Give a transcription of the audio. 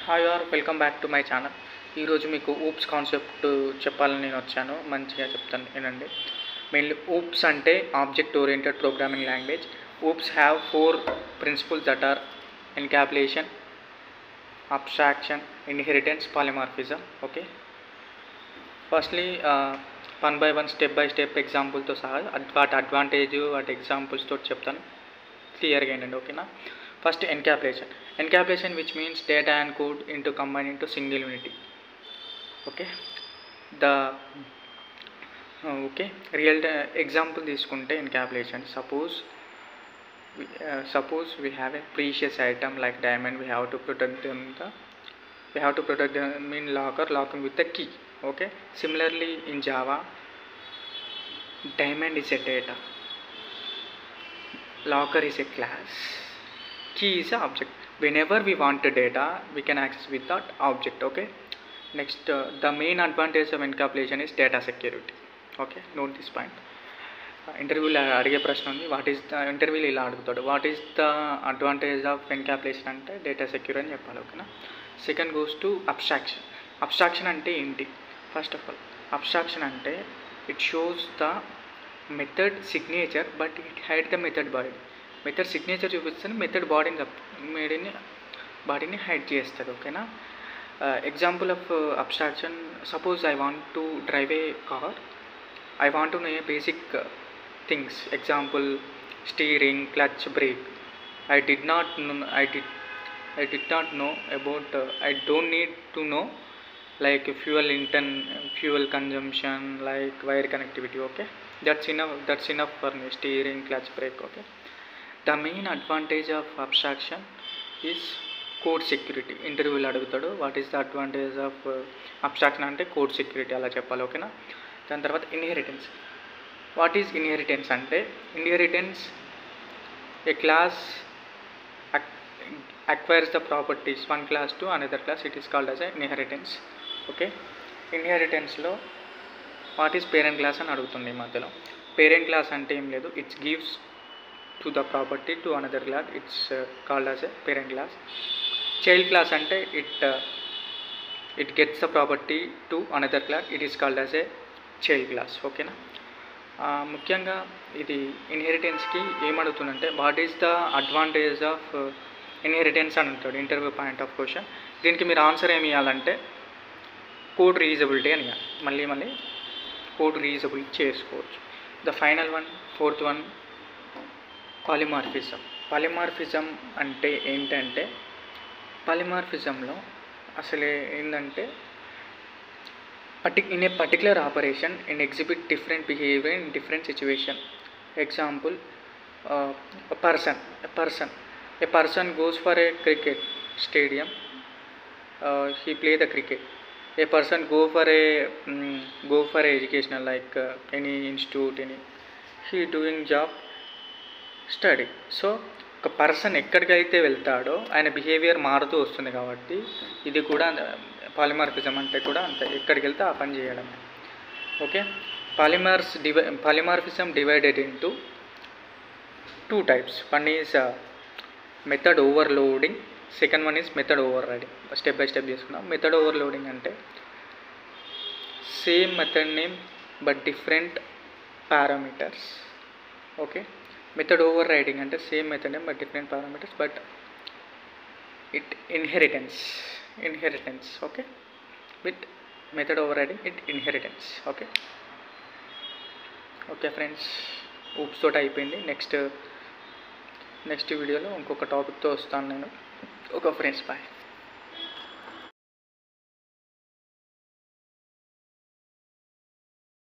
Hi all welcome back to my channel. ఈరోజు మీకు oops concept చెప్పాలని నేను వచ్చాను. మంచిగా చెప్తాను వినండి. మెయిన్లీ ఊప్స్ అంటే object oriented programming language. Oops have 4 principles that are encapsulation, abstraction, inheritance, polymorphism. Okay, firstly one by one step by step ఎగ్జాంపుల్తో సహా వాటి అడ్వాంటేజ్ వాటి ఎగ్జాంపుల్స్తో చెప్తాను. క్లియర్గా ఏంటండి, ఓకేనా? First, encapsulation. Encapsulation, which means data and code combined into single unity. Okay, the real example తీసుకుంటే encapsulation. Suppose we have a precious item like diamond. We have to protect them in locking with the key. Okay, similarly in Java, diamond is a data, locker is a class, key is an object. Whenever we want the data, we can access with that object. Okay, next, the main advantage of encapsulation is data security. Okay, note this point. ఇంటర్వ్యూలో అడిగే ప్రశ్న ఉంది, what is the ఇంటర్వ్యూలో ఇలా అడుగుతాడు, what is the advantage of encapsulation అంటే data secure అని చెప్పాలి. ఓకేనా? Second goes to abstraction. Abstraction అంటే ఏంటి? ఫస్ట్ ఆఫ్ ఆల్, అబ్స్ట్రాక్షన్ అంటే it shows the method signature but it hide the method body. Method signature చూపిస్తుంది, మెథడ్ బాడీని hide చేస్తుంది. ఓకేనా? Example of abstraction, suppose I want to drive a car. I want to know A basic things. Example, steering, clutch, break. I did not know about, I don't need to know like fuel consumption, like wire connectivity. Okay, that's enough for me. Steering, clutch, brake. Okay, the main advantage of abstraction is code security. ఇంటర్వ్యూలో అడుగుతాడు, what is the advantage of abstraction అంటే code security, అలా చెప్పాలి. ఓకేనా? దాని తర్వాత inheritance. What is inheritance అంటే, inheritance, A class acquires the properties one class to another class, it is called as an inheritance. Okay, inheritance లో what is parent class అని అడుగుతుంది. మధ్యలో పేరెంట్ క్లాస్ అంటే ఏం లేదు, it's gives to the property to another class, it's called as a parent class. Child class అంటే it gets the property to another class, it is called as a child class. ఓకేనా? ముఖ్యంగా ఇది ఇన్హెరిటెన్స్కి ఏమడుగుతుందంటే, what is the advantage of inheritance అని ఉంటాడు interview point of question. దీనికి మీరు ఆన్సర్ ఏమి ఇవ్వాలంటే కోడ్ రీయూజబిలిటీ అని ఇవ్వాలి. మళ్ళీ కోడ్ రీయూజబుల్ చేసుకోవచ్చు. The final one, fourth one, polymorphism. Polymorphism అంటే ఏంటంటే, పాలిమార్ఫిజంలో అసలు ఏంటంటే, in a particular operation and exhibit different behavior in different situation. Example, a person goes for a cricket stadium, he play the cricket. A person go for educational, like any institute, he doing job, study. So ఒక person ఎక్కడికైతే వెళ్తాడో ఆయన behaviour మారుతూ వస్తుంది. కాబట్టి ఇది కూడా polymorphism అంటే కూడా అంతే, ఎక్కడికి వెళ్తే ఆ పని చేయడం. Okay, polymorphism divided into 2 types. One is method overloading, second one is method overriding. Step by step చేసుకున్నాం. మెథడ్ ఓవర్లోడింగ్ అంటే same method name but different parameters. Okay, method overriding అంటే same method name but different parameters, but it inheritance. Okay, with method overriding it inheritance. Okay friends, oops తోటి అయిపోయింది. Next వీడియోలో ఇంకొక టాపిక్తో వస్తాను నేను. Okay friends, bye.